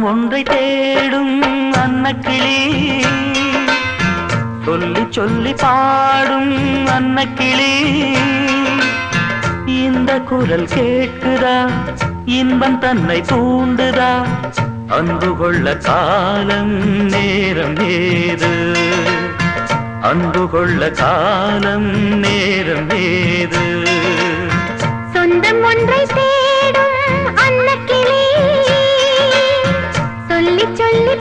சொந்தம் ஒன்றை தேடும் அன்னக்கிளி, சொல்லி சொல்லி பாடும் அன்னக்கிளி. இந்த குரல் கேட்குதா, இன்பம் தன்னை தூண்டுதா, அன்பு கொள்ள காலம் நேரம் ஏது, அன்பு கொள்ள காலம் நேரம் ஏது. சொந்தம் ஒன்றை தேடும் அன்னக்கிளி, சொல்லி சொல்லி